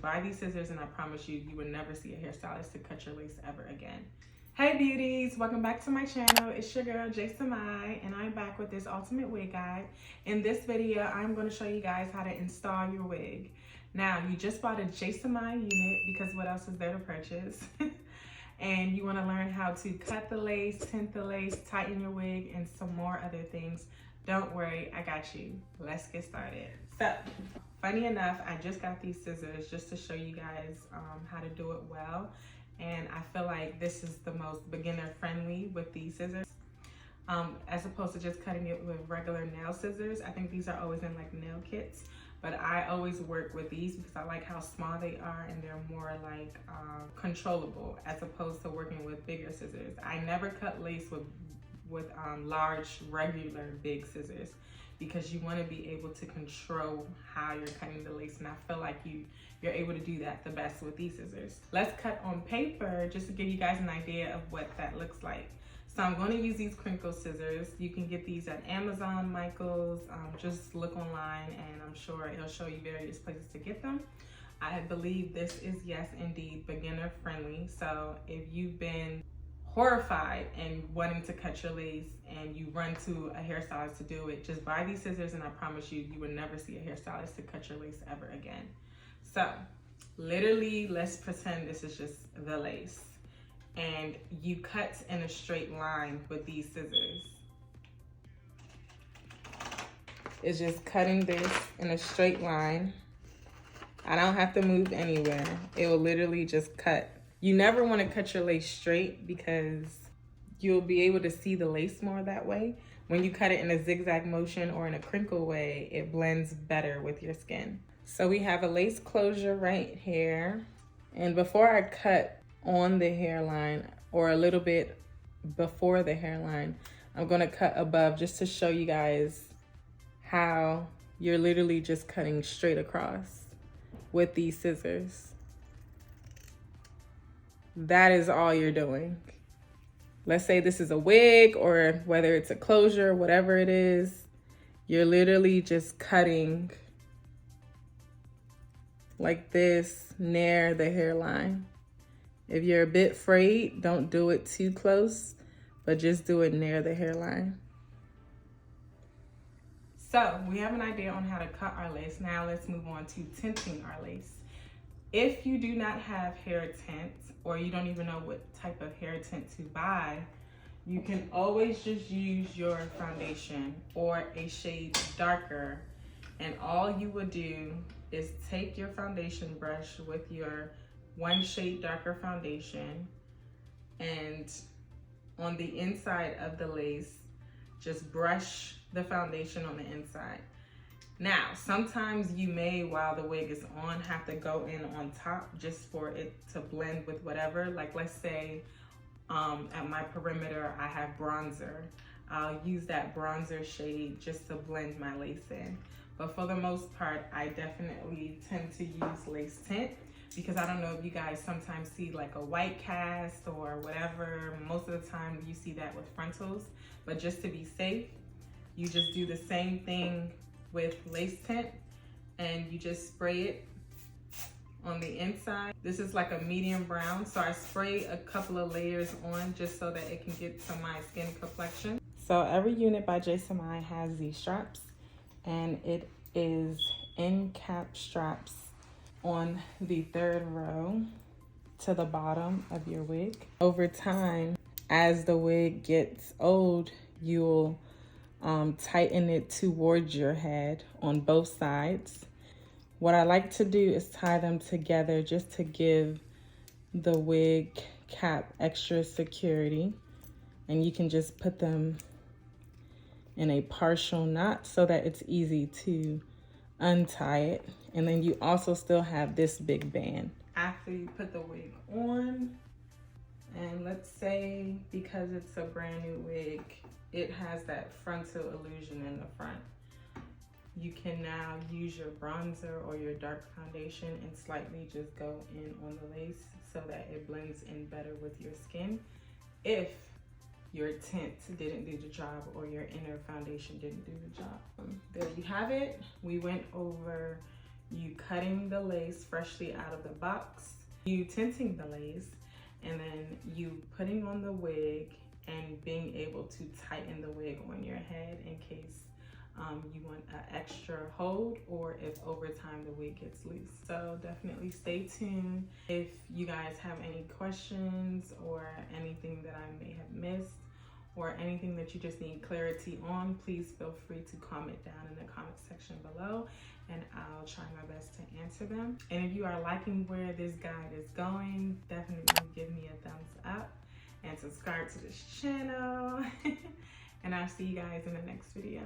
buy these scissors and I promise you, you will never see a hairstylist to cut your lace ever again. Hey beauties, welcome back to my channel. It's your girl JSamaiye and I'm back with this ultimate wig guide. In this video, I'm going to show you guys how to install your wig. Now, you just bought a JSamaiye unit because what else is there to purchase? And you want to learn how to cut the lace, tint the lace, tighten your wig, and some more other things. Don't worry, I got you. Let's get started. So, funny enough, I just got these scissors just to show you guys how to do it well. And I feel like this is the most beginner friendly with these scissors. As opposed to just cutting it with regular nail scissors. I think these are always in like nail kits. But I always work with these because I like how small they are and they're more like controllable as opposed to working with bigger scissors. I never cut lace with large, regular, big scissors because you want to be able to control how you're cutting the lace, and I feel like you're able to do that the best with these scissors. Let's cut on paper just to give you guys an idea of what that looks like. So I'm going to use these crinkle scissors. You can get these at Amazon, Michael's, just look online and I'm sure it'll show you various places to get them. I believe this is, yes, indeed, beginner friendly. So if you've been horrified and wanting to cut your lace and you run to a hairstylist to do it, just buy these scissors and I promise you, you will never see a hairstylist to cut your lace ever again. So literally, let's pretend this is just the lace. And you cut in a straight line with these scissors. It's just cutting this in a straight line. I don't have to move anywhere. It will literally just cut. You never want to cut your lace straight because you'll be able to see the lace more that way. When you cut it in a zigzag motion or in a crinkle way, it blends better with your skin. So we have a lace closure right here. And before I cut on the hairline or a little bit before the hairline, I'm going to cut above just to show you guys how you're literally just cutting straight across with these scissors. That is all you're doing. Let's say this is a wig or whether it's a closure, whatever it is, you're literally just cutting like this near the hairline. If you're a bit frayed, don't do it too close, but just do it near the hairline. So we have an idea on how to cut our lace. Now let's move on to tinting our lace. If you do not have hair tint or you don't even know what type of hair tint to buy, you can always just use your foundation or a shade darker. And all you would do is take your foundation brush with your one shade darker foundation and on the inside of the lace, just brush the foundation on the inside. Now, sometimes you may, while the wig is on, have to go in on top just for it to blend with whatever. Like let's say at my perimeter, I have bronzer. I'll use that bronzer shade just to blend my lace in. But for the most part, I definitely tend to use lace tint because I don't know if you guys sometimes see like a white cast or whatever. Most of the time you see that with frontals, but just to be safe, you just do the same thing with lace tint and you just spray it on the inside. This is like a medium brown, so I spray a couple of layers on just so that it can get to my skin complexion. So every unit by JSamaiye has these straps and it is end cap straps on the third row to the bottom of your wig. Over time, as the wig gets old, you'll tighten it towards your head on both sides. What I like to do is tie them together just to give the wig cap extra security. And you can just put them in a partial knot so that it's easy to untie it. And then you also still have this big band. After you put the wig on, and let's say because it's a brand new wig, it has that frontal illusion in the front. You can now use your bronzer or your dark foundation and slightly just go in on the lace so that it blends in better with your skin. If your tint didn't do the job or your inner foundation didn't do the job. There you have it. We went over you cutting the lace freshly out of the box, you tinting the lace, and then you putting on the wig and being able to tighten the wig on your head in case you want an extra hold, or if over time the wig gets loose. So definitely stay tuned. If you guys have any questions or anything that I may have missed, or anything that you just need clarity on, please feel free to comment down in the comment section below, and I'll try my best to answer them. And if you are liking where this guide is going, definitely give me a thumbs up and subscribe to this channel. And I'll see you guys in the next video.